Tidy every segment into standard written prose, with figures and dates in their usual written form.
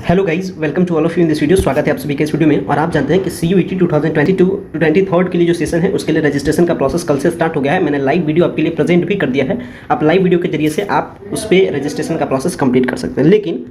Hello guys, welcome to all of you in this video. स्वागत है आप सभी के इस वीडियो में। और आप जानते हैं कि CUET 2022-23 के लिए जो सेशन है उसके लिए रजिस्ट्रेशन का प्रोसेस कल से स्टार्ट हो गया है। मैंने लाइव वीडियो आपके लिए प्रेजेंट भी कर दिया है। आप लाइव वीडियो के जरिए से आप उस पर रजिस्ट्रेशन का प्रोसेस कंप्लीट कर सकते हैं। लेकिन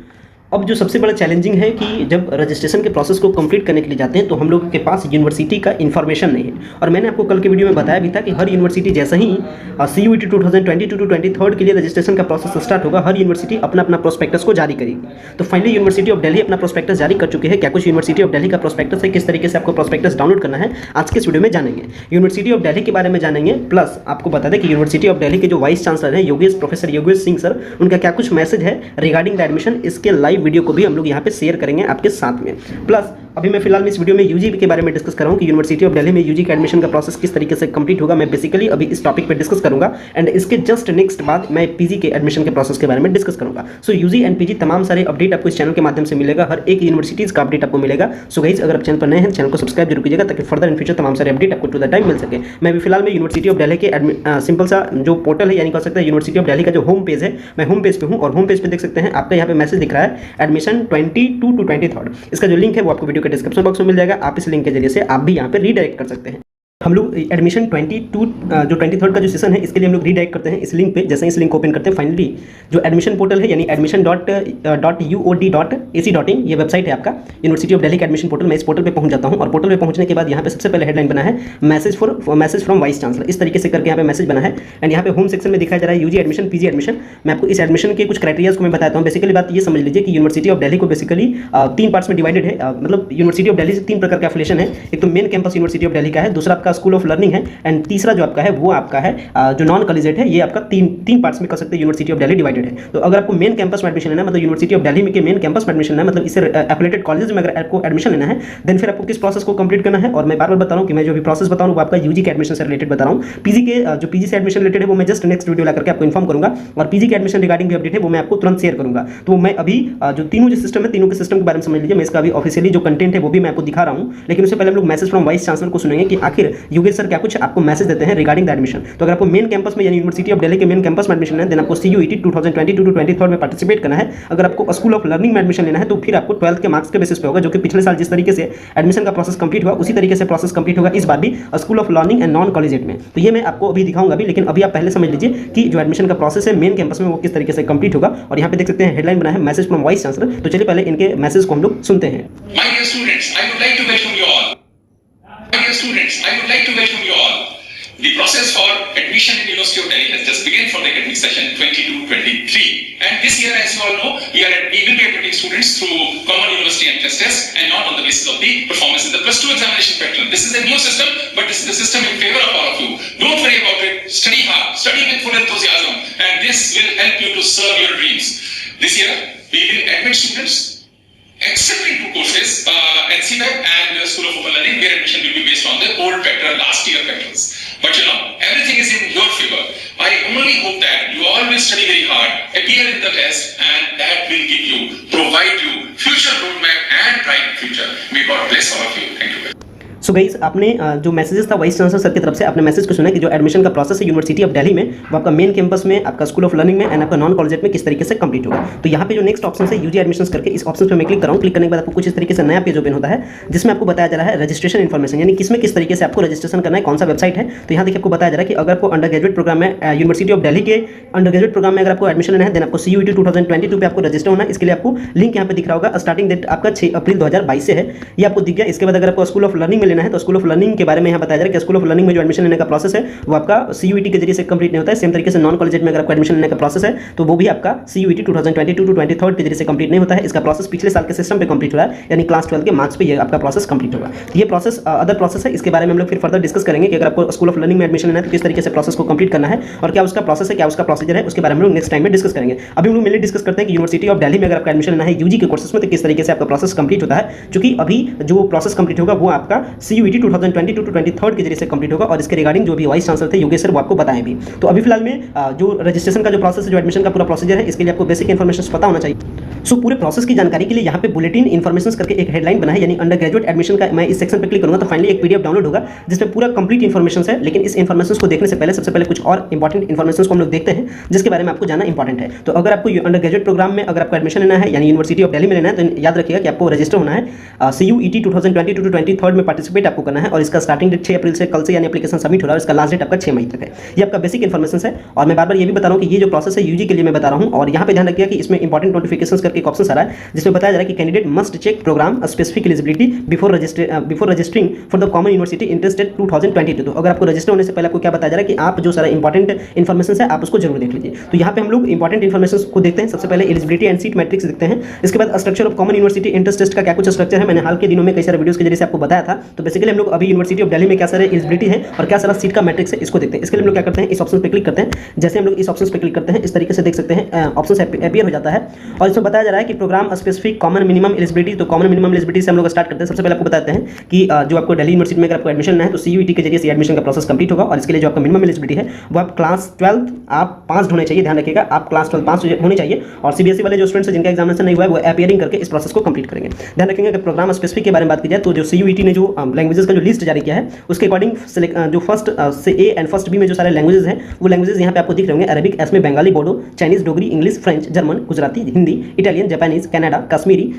अब जो सबसे बड़ा चैलेंजिंग है कि जब रजिस्ट्रेशन के प्रोसेस को कंप्लीट करने के लिए जाते हैं तो हम लोगों के पास यूनिवर्सिटी का इन्फॉर्मेशन नहीं है। और मैंने आपको कल के वीडियो में बताया भी था कि हर यूनिवर्सिटी जैसे ही CUET 2022-23 के लिए रजिस्ट्रेशन का प्रोसेस स्टार्ट होगा, हर यूनिवर्सिटी अपना अपना प्रोस्पेक्टस को जारी करेगी। तो फाइनली यूनिवर्सिटी ऑफ दिल्ली अपना प्रोस्पेक्टस जारी कर चुके हैं। क्या कुछ यूनिवर्सिटी ऑफ दिल्ली का प्रोस्पेक्टस है, किस तरीके से आपको प्रोस्पेक्टस डाउनलोड करना है, आज के इस वीडियो में जानेंगे। यूनिवर्सिटी ऑफ दिल्ली के बारे में जानेंगे, प्लस आपको बता दें कि यूनिवर्सिटी ऑफ दिल्ली के जो वाइस चांसलर हैं प्रोफेसर योगेश सिंह सर, उनका क्या कुछ मैसेज है रिगार्डिंग द एडमिशन, इसके लाइव वीडियो को भी हम लोग यहाँ पे शेयर करेंगे आपके साथ में। प्लस अभी मैं फिलहाल में इस वीडियो में यूजी के बारे में डिस्कस कर रहा हूँ कि यूनिवर्सिटी ऑफ दिल्ली में यूजी का एडमिशन का प्रोसेस किस तरीके से कंप्लीट होगा। मैं बेसिकली अभी इस टॉपिक पे डिस्कस करूंगा एंड इसके जस्ट नेक्स्ट बाद मैं पीजी के एडमिशन के प्रोसेस के बारे में डिस्कस करूंगा। सो यूजी एंड पीजी तमाम सारे अपडेट आपको इस चैनल के माध्यम से मिलेगा, हर एक यूनिवर्सिटीज का अपडेट आपको मिलेगा। सो गाइज, अगर आप चैनल पर नए हैं चैनल को सब्सक्राइब जरूर कीजिएगा ताकि फर्दर इन फ्यूचर तमाम सारे अपडेट आपको टू द टाइम मिल सके। मैं भी फिलहाल में यूनिवर्सिटी ऑफ दिल्ली के सिंपल सा जो पोर्टल है, यानी कह सकते हैं यूनिवर्सिटी ऑफ दिल्ली का जो होम पेज है, मैं होम पेज पे हूँ और होम पेज पे देख सकते हैं आपका यहाँ पे मैसेज दिख रहा है एडमिशन 22 to 23। इसका जो लिंक है वो आपको वीडियो के डिस्क्रिप्शन बॉक्स में मिल जाएगा। आप इस लिंक के जरिए से आप भी यहाँ पे रीडायरेक्ट कर सकते हैं। हम लोग एडमिशन 23 का जो सेशन है इसके लिए हम लोग रीडायरेक्ट करते हैं इस लिंक पे। जैसे इस लिंक ओपन करते हैं, फाइनली जो एडमिशन पोर्टल है यानी admission.uod.ac.in ये वेबसाइट है आपका यूनिवर्सिटी ऑफ दिल्ली का एडमिशन पोर्टल। मैं इस पोर्टल पे पहुंच जाता हूं और पोर्टल पे पहुंचने के बाद यहाँ पे सबसे पहले हेडलाइन बना है मैसेज फ्रॉम वाइस चांसलर। इस तरीके से करके यहाँ पे मैसेज बना है एंड यहाँ पे होम सेक्शन में दिखाया जा रहा है यूजी एडमिशन, पीजी एडमिशन। मैं आपको इस एडमिशन के कुछ क्राइटेरियाज को मैं बताता हूँ। बेसिकली बात ये समझ लीजिए कि यूनिवर्सिटी ऑफ दिल्ली को बेसिकली 3 पार्ट्स में डिवाइडेड है। मतलब यूनिवर्सिटी ऑफ दिल्ली से 3 प्रकार का एफिलिएशन है। एक तो main campus university of Delhi का है, दूसरा आपका स्कूल ऑफ लर्निंग है एंड तीसरा जो आपका है वो आपका है जो नॉन कॉलेजिएट है। ये आपका तीन पार्ट्स में कर सकते हैं। यूनिवर्सिटी ऑफ दिल्ली डिवाइडेड है। तो अगर आपको मेन कैंपस में एडमिशन लेना है, मतलब यूनिवर्सिटी ऑफ दिल्ली में के मेन कैंपस में एडमिशन लेना है, मतलब इससे एफिलिएटेड कॉलेजेस में अगर आपको एडमिशन लेना है, देन फिर आपको किस प्रोसेस को कंप्लीट करना है। और मैं बार बार बता रहा हूं कि मैं जो भी प्रोसेस बता रहा हूं वो आपका यूजी के एडमिशन से रिलेटेड बता रहा हूं। पीजी के जो पीजी से एडमिशन रिलेटेड है वो मैं जस्ट नेक्स्ट वीडियो लाकर के आपको इन्फॉर्म करूंगा और पीजी के एडमिशन रिगार्डिंग भी अपडेट है वो मैं आपको तुरंत शेयर करूंगा। तो मैं अभी जो तीनों जो सिस्टम है, तीनों के सिस्टम के बारे में समझ लीजिए। मैं इसका अभी ऑफिशियली जो कंटेंट है वो भी मैं आपको दिखा रहा हूं, लेकिन उससे पहले हम लोग मैसेज फ्रॉम वाइस चांसलर को सुनेंगे कि आखिर योगेश सर क्या कुछ आपको मैसेज देते हैं रिगार्डिंग द एडमिशन। तो अगर आपको मेन कैंपस में यानी यूनिवर्सिटी ऑफ दिल्ली के मेन कैंपस में एडमिशन है, देन आपको CUET 2022-23 में पार्टिसिपेट करना है। अगर आपको स्कूल ऑफ लर्निंग में एडमिशन लेना है तो फिर आपको 12th के मार्क्स के बेसिस पे होगा, जो कि पिछले साल जिस तरीके से एडमिशन का प्रोसेस कंप्लीट हुआ उसी तरीके से प्रोसेस कंप्लीट होगा इस बार भी school of learning and non collegiate में। तो ये मैं आपको अभी दिखाऊंगा भी, लेकिन अभी आप पहले समझ लीजिए कि जो एडमिशन का प्रोसेस है मेन कैंपस में वो किस तरीके से कंप्लीट होगा। और यहाँ पे देख सकते हैं हेडलाइन बना है मैसेज फ्रॉम वाइस चांसलर। तो चलिए पहले इनके मैसेज को हम लोग सुनते हैं। My dear students, I would like to welcome you all. My dear students, I would like to welcome you all. The process for admission in University of Delhi has just begun for the academic session 22-23. And this year, as you all know, we will be admitting students through common university entrance test and not on the basis of the performance in the +2 examination pattern. This is a new system, but this is the system in favor of all of you. Don't worry about it. Study hard, study with full enthusiasm, and this will help you to serve your dreams. This year, we will admit students except in 2 courses, NCWeb and School of Open Learning, where admission will be based on the old pattern, last year patterns. But you know, everything is in your favor. I only hope that you all will study very hard, appear in the test, and that will provide you future roadmap and bright future. May God bless all of you. Thank you. So guys, आपने जो messages था vice chancellor sir की तरफ से आपने message को सुना कि जो एडमिशन का प्रोसेस है यूनिवर्सिटी ऑफ दिल्ली में वो आपका मेन कैंपस में, आपका स्कूल ऑफ लर्निंग में एंड आपका नॉन कॉलेजिएट में किस तरीके से कंप्लीट होगा। तो यहाँ पे जो नेक्स्ट ऑप्शन है यूजी एडमिशंस करके, इस ऑप्शन पे मैं क्लिक कराऊँ। क्लिक करने के बाद आपको कुछ इस तरीके से नया पेज ओपन होता है जिसमें आपको बताया जा रहा है रजिस्ट्रेशन इन्फॉर्मेशन, यानी किस तरीके से आपको रजिस्ट्रेशन करना है, कौन सा वेबसाइट है। तो यहाँ देखिए आपको बताया जा रहा है कि अगर आपको अंडर ग्रेजुएट प्रोग्राम में यूनिवर्सिटी ऑफ दिल्ली के अंडर ग्रेजुएट प्रोग्राम में अगर आपको एडमिशन लेना है, देन आपको CUET 2022 पे आपको रजिस्टर होना है। इसके लिए आपको लिंक यहाँ पे दिख रहा होगा। स्टार्टिंग डेट आपका 6 अप्रैल 2022 से है, ये आपको दिख गया। इसके बाद अगर आपको स्कूल ऑफ लर्निंग में लेना है तो स्कूल ऑफ लर्निंग के बारे में यहाँ बताया जा रहा है कि स्कूल ऑफ लर्निंग में जो एडमिशन लेने का प्रोसेस है वो आपका CUET के जरिए से कंप्लीट नहीं होता है। सेम तरीके से नॉन कॉलेजिएट में अगर आपको एडमिशन लेने का प्रोसेस है तो वो भी आपका CUET 2022-23 के जरिए से कंप्लीट नहीं होता है। इसका प्रोसेस पिछले साल के सिस्टम पे कंप्लीट हो रहा है, यानी क्लास 12 के मार्क्स पे ये आपका प्रोसेस कंप्लीट होगा। तो ये प्रोसेस अदर प्रोसेस है, इसके बारे में हम लोग फिर फर्दर डिस्कस करेंगे कि अगर आपको स्कूल ऑफ लर्निंग में एडमिशन लेना है तो किस तरीके से प्रोसेस को कंप्लीट करना है और क्या उसका प्रोसेस है, क्या उसका प्रोसीजर है, उसके बारे में हम लोग नेक्स्ट टाइम में डिस्कस करेंगे। अभी हम लोग मेनली डिस्कस करते हैं कि यूनिवर्सिटी ऑफ दिल्ली में अगर आपका एडमिशन लेना है यूजी के कोर्सेस में तो किस तरीके से आपका प्रोसेस कंप्लीट होता है, क्योंकि अभी जो प्रोसेस कंप्लीट होगा वो आपका CUET 2022-23 के जरिए से कंप्लीट होगा और इसके रिगार्डिंग जो भी वाइस चांसलर थे योगेश सर वो आपको बताएं भी। तो अभी फिलहाल में जो रजिस्ट्रेशन का जो प्रोसेस है, जो एडमिशन का पूरा प्रोसीजर है, इसके लिए आपको बेसिक इन्फॉर्मेशन पता होना चाहिए। पूरे प्रोसेस की जानकारी के लिए यहाँ पे बुलेटिन इन्फॉर्मेशन करके एक हेडलाइन बना है, यानी अंडर ग्रेजुएट एडमिशन का। मैं इस सेक्शन पे क्लिक करूंगा तो फाइनली एक पीडीएफ डाउनलोड होगा जिसमें पूरा कंप्लीट इन्फॉर्मेशन है। लेकिन इस इन्फॉर्मेशन को देखने से पहले सबसे पहले कुछ और इंपॉर्टेंट इन्फॉर्मेशन को हम लोग देखते हैं जिसके बारे में आपको जानना इंपॉर्टेंट है। तो अगर आपको अंडर ग्रेजुएट प्रोग्राम में अगर आपको एडमिशन लेना है यानी यूनिवर्सिटी ऑफ दिल्ली में लेना है तो याद रखिएगा कि आपको रजिस्टर होना है। CUET 2022 to 23 में पार्टिसिपेट आपको करना है और इसका स्टार्टिंग डेट 6 अप्रैल से कल से यानी एप्लीकेशन सबमिट हो रहा है। इसका लास्ट डेट आपका 6 मई तक है। ये आपका बेसिक इन्फॉर्मेशन है और मैं बार बार ये भी बता रहा हूँ कि ये जो प्रोसेस है यूजी के लिए मैं बता रहा हूँ। और यहाँ पे ध्यान रखिएगा कि इसमें इंपॉर्टेंट नोटिफिकेशंस करके एक ऑप्शन आ रहा है जिसमें बताया जा रहा है कि candidate must check program specific eligibility before registering for the common university interested 2022। तो अगर आपको रजिस्टर होने से पहले आपको क्या बताया जा रहा है कि आप जो सारा इंपॉर्टेंट इन्फॉर्मेशन है आप उसको जरूर देख लीजिए। तो यहाँ पे हम लोग इंपॉर्टेंट इन्फॉर्मेशन को देखते हैं। सबसे पहले एलिजिबिलिटी एंड सीट मैट्रिक्स देखते हैं। इसके बाद structure of common university entrance test का क्या कुछ स्ट्रक्चर है, मैंने हाल के दिनों में कई सारे वीडियोस के जरिए से आपको बताया था। तो बेसिकली हम लोग अभी यूनिवर्सिटी ऑफ दिल्ली में क्या सारे एलिजिबिलिटी है और क्या सारा सीट का मैट्रिक्स है इसको देखते हैं। इसके लिए हम लोग क्या करते हैं, इस ऑप्शन पे क्लिक करते हैं। जैसे हम लोग इस ऑप्शन पे क्लिक करते हैं इस तरीके से देख सकते हैं ऑप्शन अपीयर हो जाता है और इसमें बताया जा रहा है कि program specific common minimum eligibility. तो कॉमन मिनिमम एलिजिबिलिटी से हम लोग स्टार्ट करते हैं। सबसे पहले आपको बताते हैं कि जो आपको दिल्ली यूनिवर्सिटी में अगर आपको एडमिशन लेना है तो CUET के जरिए से एडमिशन का प्रोसेस कंप्लीट होगा और इसके लिए जो आपका मिनिमम एलिजिबिलिटी है वो आप क्लास 12 आप पास होने चाहिए। ध्यान रखिएगा आप क्लास 12 पास होने चाहिए। और CBSE वाले जो स्टूडेंट्स हैं जिनका एग्जामिनेशन नहीं हुआ है वो अपीयरिंग करके इस प्रोसेस को कंप्लीट करेंगे। ध्यान रखेंगे कि प्रोग्राम स्पेसिफिक के बारे में बात की जाए तो जो CUET ने जो लैंग्वेजेस का जो लिस्ट जारी किया है उसके अकॉर्डिंग जो फर्स्ट से A एंड फर्स्ट B में जो सारे लैंग्वेजेस हैं वो लैंग्वेजेस यहाँ पे आपको दिख रहे होंगे। Arabic, Assamese, Bengali, Bodo, Chinese, Dogri, English, French, German, Gujarati, Hindi, Italian, Japanese, Kannada, Kashmiri,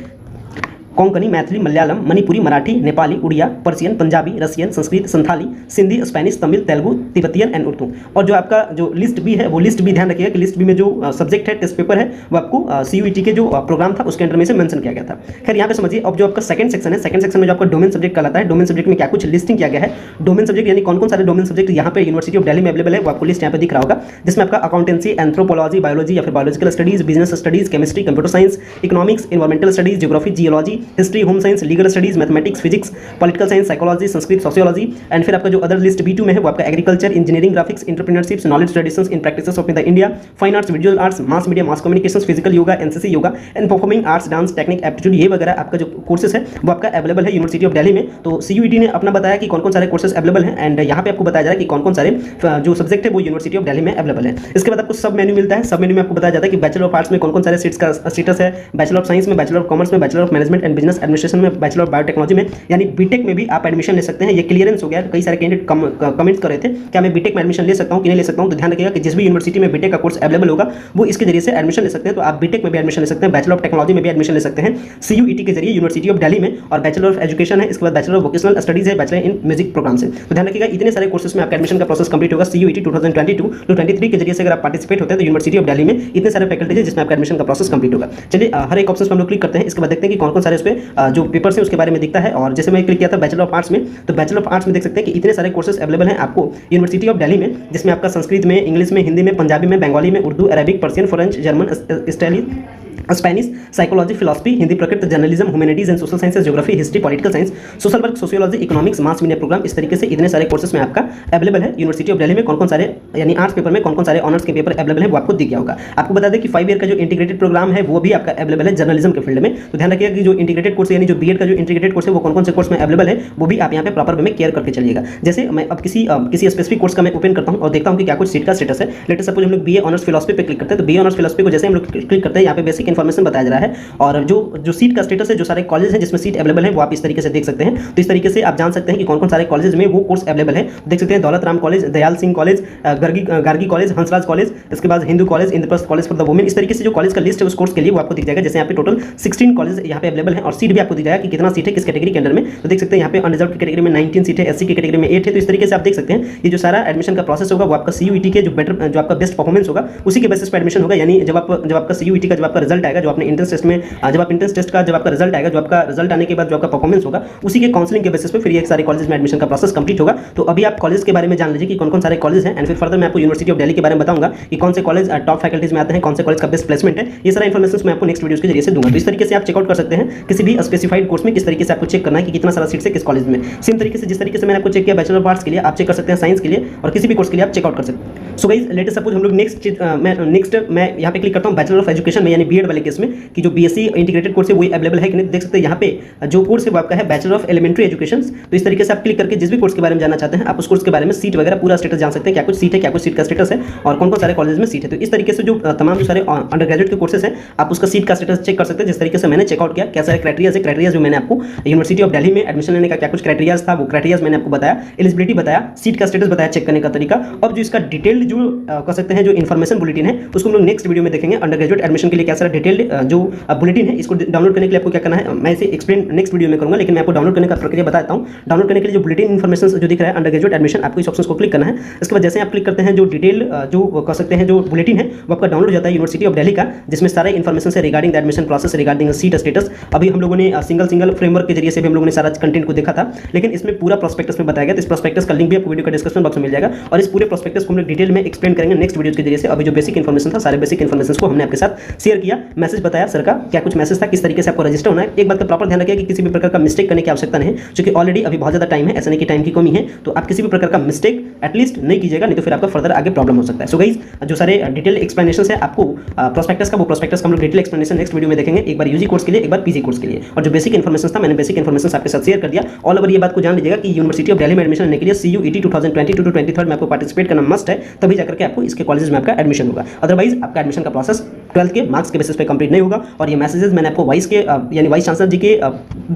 Konkani, Maithili, Malayalam, Manipuri, Marathi, Nepali, Oriya, Persian, Punjabi, Russian, Sanskrit, Santali, Sindhi, Spanish, Tamil, Telugu, Tibetan and Urdu. और जो आपका जो लिस्ट बी है वो लिस्ट भी ध्यान रखिएगा कि लिस्ट बी में जो सब्जेक्ट है टेस्ट पेपर है वो आपको CUET के जो प्रोग्राम था उसके अंडर में से मेंशन किया गया था। खैर यहाँ पे समझिए अब जो आपका सेकंड सेक्शन है, सेकंड सेक्शन में जो आपका डोमेन सब्जेक्ट कहलाता है, डोमेन सब्जेक्ट में क्या कुछ लिस्टिंग किया गया है। डोमेन सब्जेक्ट यानी कौन कौन सारे डोमेन सब्जेक्ट यहाँ पे यूनिवर्सिटी ऑफ दिल्ली में अवेलेबल है वो आपको लिस्ट यहाँ पे दिख रहा होगा जिसमें आपका अकाउंटेंसी, एंथ्रोपोलॉजी, बायोलॉजी या फिर biological studies, business studies, chemistry, computer science, economics, environmental studies, geography, geology, history, home science, legal studies, mathematics, physics, political science, psychology, Sanskrit, sociology and फिर आपका जो अदर लिस्ट B2 में है वो आपका agriculture, engineering, graphics, entrepreneurship, knowledge traditions in practices of the India, fine arts, visual arts, mass media, mass communication, physical yoga, NCC yoga and performing arts, dance, technique, aptitude, ये वगैरह आपका जो कोर्सेस है वो आपका अवेलेबल है यूनिवर्सिटी ऑफ दिल्ली में। तो CUET ने अपना बताया कि कौन कौन सारे कोर्सेस अवेलेबल हैं एंड यहाँ पे आपको बताया जा रहा है कि कौन कौन सारे जो सब्जेक्ट है वो यूनिवर्सिटी ऑफ दिल्ली में अवेलेबल है। इसके बाद आपको सब मेन्यू मिलता है। सब मेन्यू में आपको बताया जाता है कि बैचलर ऑफ आर्ट्स में कौन कौन सारे सीट्स का स्टेटस है, बैचलर ऑफ साइंस में, बैचलर ऑफ कॉमर्स में, bachelor of management and business administration में, बैचलर ऑफ बायोटेक्नोलॉजी में, यानी बीटेक में भी आप एडमिशन ले सकते हैं। ये क्लियरेंस हो गया। कई सारे कैंडिडेट कमेंट्स कर रहे थे क्या मैं बीटेक में एडमिशन ले सकता हूं कि नहीं ले सकता हूं। तो ध्यान रखिएगा कि जिस भी यूनिवर्सिटी में बीटेक का कोर्स अवेलेबल होगा वो इसके जरिए से एडमिशन ले सकते हैं। तो आप बीटेक में भी एडमिशन ले सकते हैं, बैचलर ऑफ टेक्नोलॉजी में भी एडमिशन ले सकते हैं CUET के जरिए यूनिवर्सिटी ऑफ दिल्ली में। और बैचलर ऑफ एजुकेशन है, इसके बाद बैचलर ऑफ वोकेशनल स्टडीज है, बैचलर इन म्यूजिक प्रोग्राम से। तो ध्यान रखिएगा इतने सारे कोर्सेस में आपका एडमिशन का प्रोसेस कंप्लीट होगा। CUET 2022 to 23 के जरिए से अगर आप पार्टिसिपेट होते हैं तो यूनिवर्सिटी ऑफ दिल्ली में इतने सारे फैकल्टीज है जिसमें आपका एडमिशन का प्रोसेस कंप्लीट होगा। चलिए हर एक ऑप्शन पर हम लोग क्लिक करते हैं। इसके बाद देखते हैं कि कौन कौन सारे उस पर जो पेपर्स है उसके बारे में दिखता है। और जैसे मैं क्लिक किया था बैचलर ऑफ आर्ट्स में, तो बैचलर ऑफ आर्ट्स में देख सकते हैं कि इतने सारे कोर्सेस अवेलेबल हैं आपको यूनिवर्सिटी ऑफ दिल्ली में, जिसमें आपका संस्कृत में, इंग्लिश में, हिंदी में, पंजाबी में, बंगाली में, Urdu, Arabic, Persian, French, German, Italian, Spanish, psychology, philosophy, Hindi, प्रकृति, journalism, humanities and social sciences, geography, history, political science, social work, sociology, economics, mass media program, इस तरीके से इतने सारे कोर्सेस में आपका अवेलेबल है यूनिवर्सिटी ऑफ दिल्ली में। कौन कौन सारे यानी आर्ट्स पेपर में कौन कौन सारे ऑनर्स के पेपर अवेलेबल है वो आपको दिख गया होगा। आपको बता दें कि 5 ईयर का जो इंटीग्रेटेड प्रोग्राम है वो भी आपका अवेलेबल है जर्नलिज्म के फील्ड में। तो ध्यान रखिएगा कि जो इंटीग्रेटेड कोर्स यानी जो बीएड का जो इंटीग्रेटेड कोर्स है वो कौन कौन से कोर्स में अवेलेबल है वो भी आप यहाँ पे प्रॉपर वे में केयर करके चलिएगा। जैसे मैं अब किसी स्पेसिफिक कोर्स का मैं ओपन करता हूँ और देखता हूँ कि क्या कुछ सीट का स्टेटस है। लेटेस्ट सपोज हम लोग BA ऑनर्स फिलॉसफी पे क्लिक करते हैं। तो BA ऑनर्स फिलॉसफी को जैसे हम लोग क्लिक करते हैं यहाँ पे बेसिक इन्फॉर्मेशन बताया जा रहा है और जो सीट का स्टेटस है, जो सारे कॉलेज हैं जिसमें सीट अवेलेबल है वो आप इस तरीके से देख सकते हैं। तो इस तरीके से आप जान सकते हैं कि कौन कौन सारे कॉलेज में वो कोर्स अवेलेबल है। देख सकते हैं Daulat Ram college, Dayal Singh college, Gargi college, Hansraj college, इसके बाद Hindu college, Indraprastha college for the women. इस तरीके से जो कॉलेज का लिस्ट है उस कोर्स के लिए वो आपको दिख जाएगा। जैसे यहाँ पे टोटल 16 कॉलेज यहाँ पे अवेलेबल है और सीट भी आपको दिख जाएगा कि कितना सीट है किस कैटेगरी के अंडर में। तो देख सकते हैं यहाँ पे अनरिजर्व की कैटेगरी में 19 सीट है, SC की कैटेगरी में 8 है। तो इस तरीके से आप देख सकते हैं ये जो सारा एडमिशन का प्रोसेस होगा वो आपका CUET के जो आपका बेस्ट परफॉर्मेंस होगा उसी के बेसिस पर एडमिशन होगा। यानी जब आपका CUET का जब आपका रिजल्ट आएगा, जो आपने एंट्रेंस टेस्ट में जब आप एंट्रेंस टेस्ट का जब आपका रिजल्ट आएगा, जो आपका रिजल्ट आने के बाद जो आपका परफॉर्मेंस होगा उसी के काउंसलिंग के बेसिस पे फिर ये सारे कॉलेज में एडमिशन का प्रोसेस कंप्लीट होगा। तो अभी आप कॉलेज के बारे में जान लीजिए कि कौन कौन सारे कॉलेज हैं एंड फिर फर्दर मैं आपको यूनिवर्सिटी ऑफ दिल्ली के बारे में बताऊंगा कि कौन से कॉलेज टॉप फैकल्टीज में आते हैं, कौन से कॉलेज का बेस्ट प्लेसमेंट है। ये सारा इन्फॉर्मेशन मैं आपको नेक्स्ट वीडियोस के जरिए से दूंगा। तो इस तरीके से आप चेकआउट कर सकते हैं किसी भी स्पेसिफाइड कोर्स में किस तरीके से आपको चेक करना है कि कितना सारा सीट है किस कॉलेज में। सेम तरीके से जिस तरीके से मैंने आपको चेक किया बैचलर ऑफ आर्ट्स के लिए आप चेक कर सकते हैं, साइंस के लिए और किसी भी कोर्स के लिए आप चेकआउट कर सकते हैं। सो गाइस लेटेस्ट सपोज हम लोग नेक्स्ट मैं यहाँ पे क्लिक करता हूँ बैचलर ऑफ एजुकेशन में यानी बीएड वाले वाले केस में कि जो बीएससी इंटीग्रेटेड कोर्स है वो अवेलेबल है कि नहीं। देख सकते हैं यहाँ पे जो कोर्स है वो आपका है बैचलर ऑफ एलिमेंट्री एजुकेशन। तो इस तरीके से आप क्लिक करके जिस भी कोर्स के बारे में जानना चाहते हैं आप उस कोर्स के बारे में सीट वगैरह पूरा स्टेटस जान सकते हैं, क्या कुछ सीट है, क्या कुछ सीट का स्टेटस है और कौन कौन सारे कॉलेज में सीट है। तो इस तरीके से जो तमाम जो सारे अंडर ग्रेजुएट के कोर्सेज हैं आप उसका सीट का स्टेटस चेक कर सकते हैं। जिस तरीके से मैंने चेकआउट किया, क्या सारे क्राइटेरिया जो मैंने आपको यूनिवर्सिटी ऑफ दिल्ली में एडमिशन लेने का क्या कुछ क्राइटेरियाज था वो क्राइटेरियाज मैंने आपको बताया, एलिजिबिलिटी बताया, सीट का स्टेटस बताया, चेक करने का तरीका। अब जो इसका डिटेल्ड जो कह सकते हैं जो इन्फॉर्मेशन बुलेटिन है उसको हम लोग नेक्स्ट वीडियो में देखेंगे। अंडर ग्रेजुएट एडमिशन के लिए क्या सारा डिटेल्ड जो बुलेटिन है इसको डाउनलोड करने के लिए आपको क्या करना है मैं इसे एक्सप्लेन नेक्स्ट वीडियो में करूंगा, लेकिन मैं आपको डाउनलोड करने का प्रक्रिया बताता हूं। डाउनलोड करने के लिए जो बुलेटिन इन्फॉर्मेशन जो दिख रहा है अंडर ग्रेजुएट एडमिशन, आपको इस ऑप्शन को क्लिक करना है। इसके बाद जैसे आप क्लिक करते हैं जो डिटेल जो कह सकते हैं जो बुलेटिन है वो आपका डाउनलोड हो जाता है यूनिवर्सिटी ऑफ दिल्ली का, जिसमें सारे इन्फॉर्मेशन से regarding the admission process, regarding seat status. अभी हम लोगों ने सिंगल फ्रेमवर्क के जरिए से भी हम लोगों ने सारा कंटेंट को देखा था, लेकिन इसमें पूरा प्रोस्पेक्टस में बताया गया। तो इस प्रोस्पेक्टस का लिंक भी आपको वीडियो का डिस्क्रिप्शन बॉक्स में मिल जाएगा और इस पूरे प्रोस्पेक्टस को हम लोग डिटेल में एक्सप्लेन करेंगे नेक्स्ट वीडियो के जरिए से। अभी जो बेसिक इन्फॉर्मेशन था सारे बेसिक इन्फॉर्मेशन को हमने आपके साथ शेयर किया, मैसेज बताया सर का क्या कुछ मैसेज था, किस तरीके से आपको रजिस्टर होना है। एक बात का प्रॉपर ध्यान रखिए कि किसी भी प्रकार का मिस्टेक करने की आवश्यकता नहीं है, क्योंकि ऑलरेडी अभी बहुत ज़्यादा टाइम है, ऐसा नहीं कि टाइम की कमी है। तो आप किसी भी प्रकार का मिस्टेक एटलीस्ट नहीं कीजिएगा, नहीं तो फिर आपका फर्दर आगे प्रॉब्लम हो सकता है। सो गाइस जो सारे डिटेल एक्सप्लेनेशन है आपको प्रोस्पेक्टस का, वो प्रोस्पेक्टस का हम लोग डिटेल एक्सप्लेनेशन नेक्स्ट वीडियो में देखेंगे, एक बार यूजी कोर्स के लिए, एक बार पीजी कोर्स के लिए। और जो बेसिक इन्फॉर्मेशन था मैंने बेसिक इन्फॉर्मेशन आपके साथ शेयर कर दिया। ऑल ओवर ये बात को जान लीजिएगा कि यूनिवर्सिटी ऑफ दिल्ली में एडमिशन लेने के लिए CUET 2022-23 में आपको पार्टिसिपेट करना मस्ट है, तभी जाकर के आपको इसके कॉलेज में आपका एडमिशन होगा। अदरवाइज आपका एडमिशन का प्रोसेस 12th के मार्क्स के बेसिस पे कंप्लीट नहीं होगा। और ये मैसेजेस मैंने आपको वाइस के यानी वाइस चांसलर जी के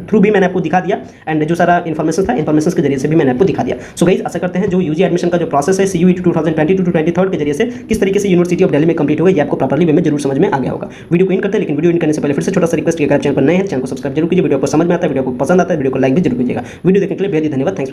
थ्रू भी मैंने आपको दिखा दिया, एंड जो सारा इन्फॉर्मेशन था इन्फॉर्मेशन के जरिए से भी मैंने आपको दिखा दिया। सो गाइस आशा करते हैं जो यूजी एडमिशन का जो प्रोसेस है CUET 2022-23 के जरिए से किस तरीके से यूनिवर्सिटी ऑफ दिल्ली में कंप्लीट होगा ये आपको प्रॉपर्ली वे में जरूर समझ में आ गया होगा। वीडियो को इन करते हैं, लेकिन वीडियो इन करने से पहले फिर से छोटा सा रिक्वेस्ट किया, चैनल पर नए हैं चैनल को सब्सक्राइब जरूर कीजिए। वीडियो को समझ में आता है, वीडियो को पसंद आता है, वीडियो को लाइक भी जरूर कीजिएगा। वीडियो देखने के लिए बेहद धन्यवाद। थैंक्स।